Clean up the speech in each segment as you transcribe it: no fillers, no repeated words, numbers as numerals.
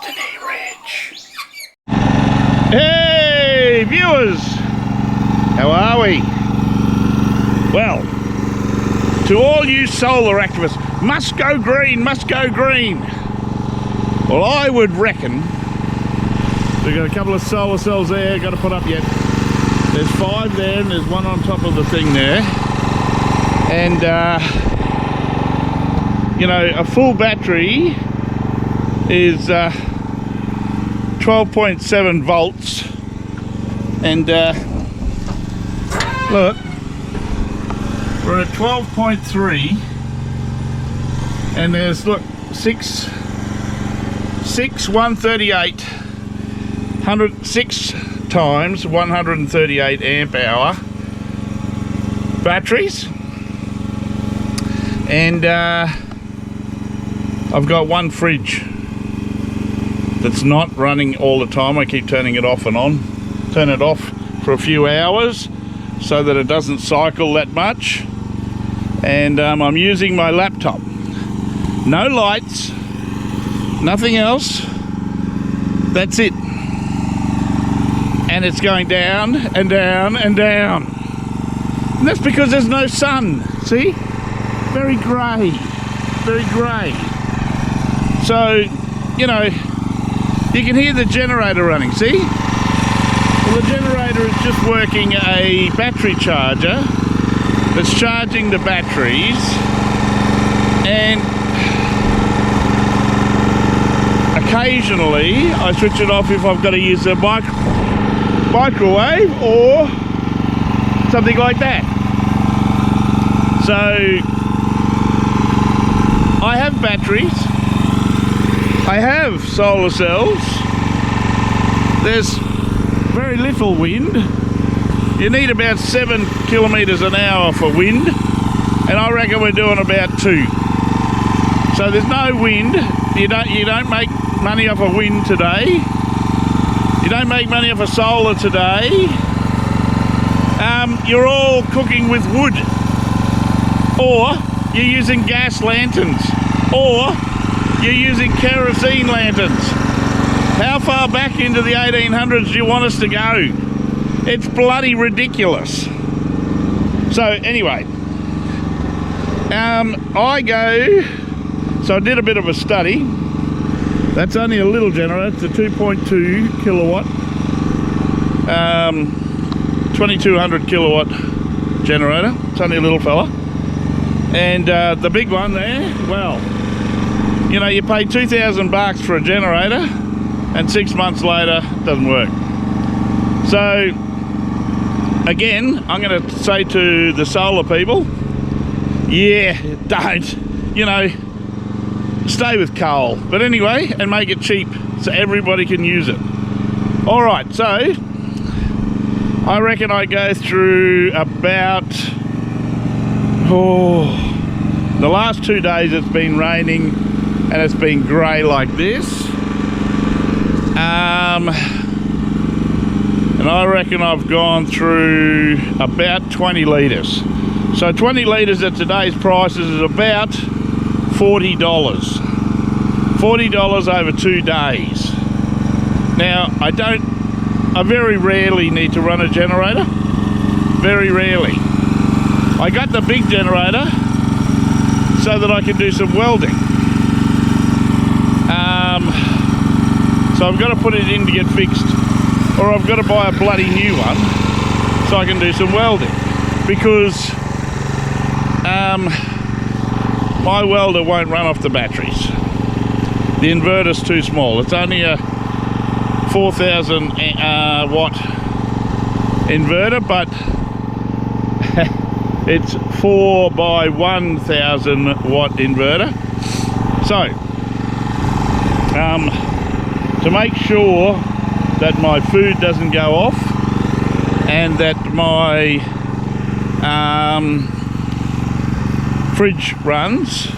Destiny Ridge. Hey viewers, how are we? Well, to all you solar activists, must go green, must go green. Well, I would reckon we've got a couple of solar cells there, got to put up yet. There's 5 there and there's one on top of the thing there. And you know, a full battery is 12.7 volts, and look, we're at 12.3, and there's, look, 6 138 6 times 138 amp hour batteries, and I've got one fridge that's not running all the time. I keep turning it off and on. Turn it off for a few hours so that it doesn't cycle that much. And I'm using my laptop. No lights, nothing else. That's it. And it's going down and down and down. And that's because there's no sun. See? Very grey. Very grey. So, you know, you can hear the generator running, see? Well, the generator is just working a battery charger that's charging the batteries, and occasionally I switch it off if I've got to use a microwave or something like that. So I have batteries, I have solar cells. There's very little wind. You need about 7 kilometres an hour for wind, and I reckon we're doing about 2. So there's no wind. You don't make money off of wind today. You don't make money off of solar today. You're all cooking with wood, or you're using gas lanterns, or you're using kerosene lanterns. How far back into the 1800s do you want us to go? It's bloody ridiculous. So anyway, I did a bit of a study. That's only a little generator. It's a 2.2 kilowatt, 2200 kilowatt generator. It's only a little fella. And the big one there, well, you know, you pay $2,000 for a generator, and 6 months later, it doesn't work. So, again, I'm going to say to the solar people, yeah, don't, you know, stay with coal. But anyway, and make it cheap so everybody can use it. All right, so I reckon I go through about, the last 2 days it's been raining and it's been grey like this. And I reckon I've gone through about 20 litres. So 20 litres at today's prices is about $40. $40 over 2 days. Now, I very rarely need to run a generator. Very rarely. I got the big generator so that I can do some welding. So I've got to put it in to get fixed, or I've got to buy a bloody new one so I can do some welding, because my welder won't run off the batteries. The inverter's too small. It's only a 4,000 watt inverter, but it's 4 by 1,000 watt inverter. So to make sure that my food doesn't go off and that my fridge runs,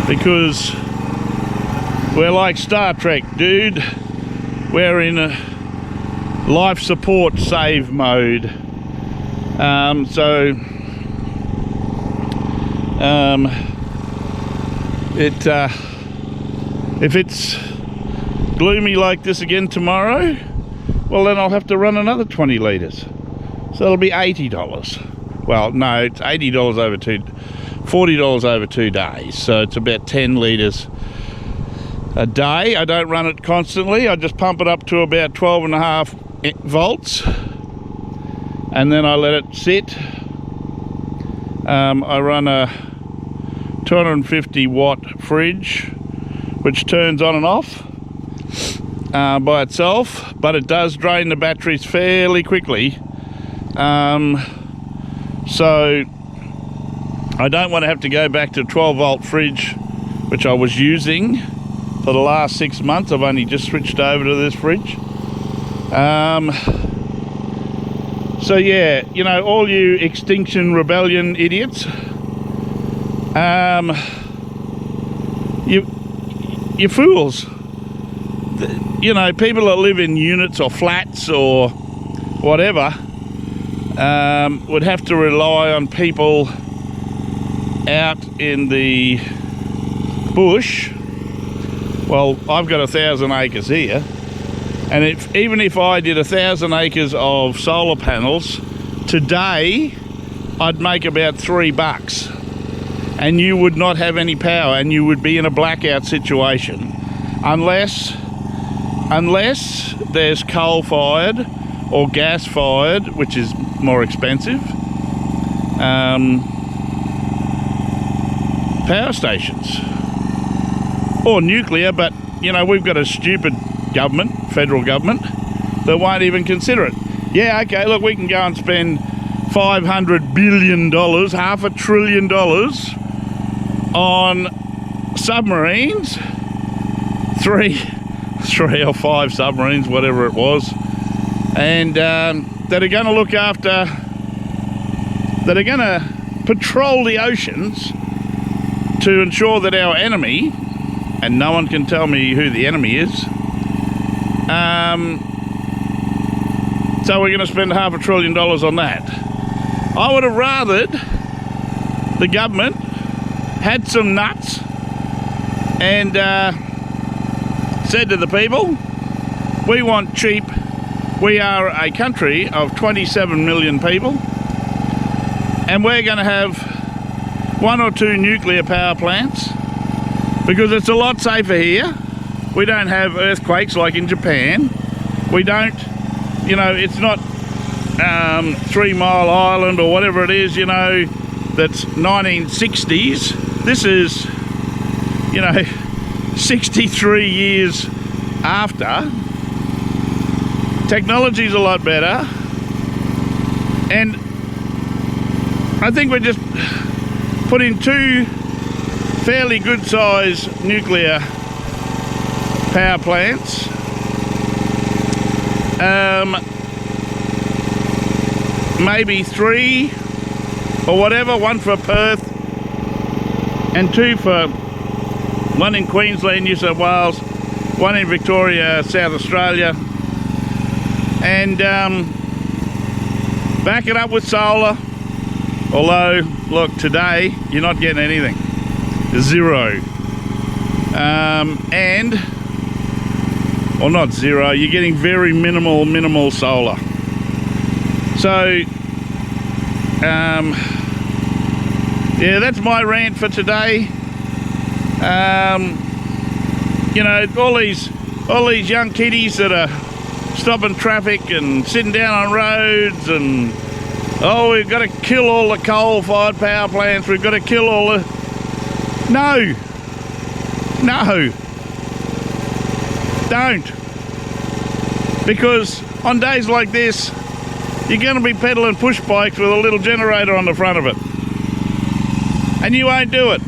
because we're like Star Trek, dude. We're in a life support save mode. If it's gloomy like this again tomorrow, well then I'll have to run another 20 litres. So it'll be $80. Well, no, it's $80 over $40 over 2 days. So it's about 10 litres a day. I don't run it constantly. I just pump it up to about 12.5 volts. And then I let it sit. I run a 250 watt fridge, which turns on and off by itself, but it does drain the batteries fairly quickly. So I don't want to have to go back to a 12 volt fridge, which I was using for the last 6 months. I've only just switched over to this fridge. So yeah, you know, all you Extinction Rebellion idiots, you're fools. You know, people that live in units or flats or whatever would have to rely on people out in the bush. Well, I've got 1,000 acres here, and even if I did 1,000 acres of solar panels today, I'd make about $3, and you would not have any power, and you would be in a blackout situation unless there's coal-fired or gas-fired, which is more expensive, power stations, or nuclear. But you know, we've got a stupid government, federal government, that won't even consider it. Yeah, okay, look, we can go and spend $500 billion, $500 billion on submarines, three or five submarines, whatever it was, and that are going to look after, that are going to patrol the oceans to ensure that our enemy, and no one can tell me who the enemy is, so we're going to spend $500 billion on that. I would have rathered the government had some nuts and said to the people, we want cheap. We are a country of 27 million people, and we're going to have 1 or 2 nuclear power plants because it's a lot safer here. We don't have earthquakes like in Japan. We don't, you know, it's not 3 Mile Island or whatever it is, you know, that's 1960s. This is, you know, 63 years after. Technology's a lot better, and I think we're just putting 2 fairly good sized nuclear power plants, maybe 3 or whatever, 1 for Perth and 2 for, 1 in Queensland, New South Wales, 1 in Victoria, South Australia, and back it up with solar. Although, look, today you're not getting anything, 0, and, or not 0, you're getting very minimal solar. So yeah, that's my rant for today. You know, all these young kiddies that are stopping traffic and sitting down on roads, and oh, we've got to kill all the coal-fired power plants, we've got to kill all the... No, don't. Because on days like this, you're going to be pedaling push bikes with a little generator on the front of it, and you won't do it,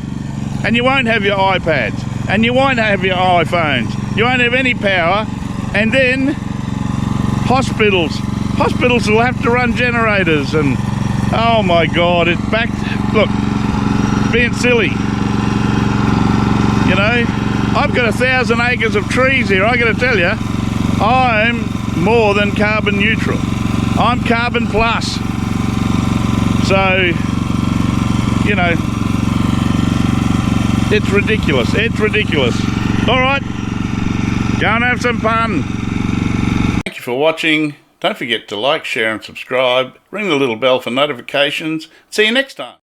and you won't have your iPads, and you won't have your iPhones, you won't have any power, and then hospitals will have to run generators, and oh my God, it's back. Look, being silly, you know. I've got 1,000 acres of trees here. I got to tell you, I'm more than carbon neutral. I'm carbon plus. So, you know, it's ridiculous. It's ridiculous. All right, Go and have some fun. Thank you for watching. Don't forget to like, share and subscribe. Ring the little bell for notifications. See you next time.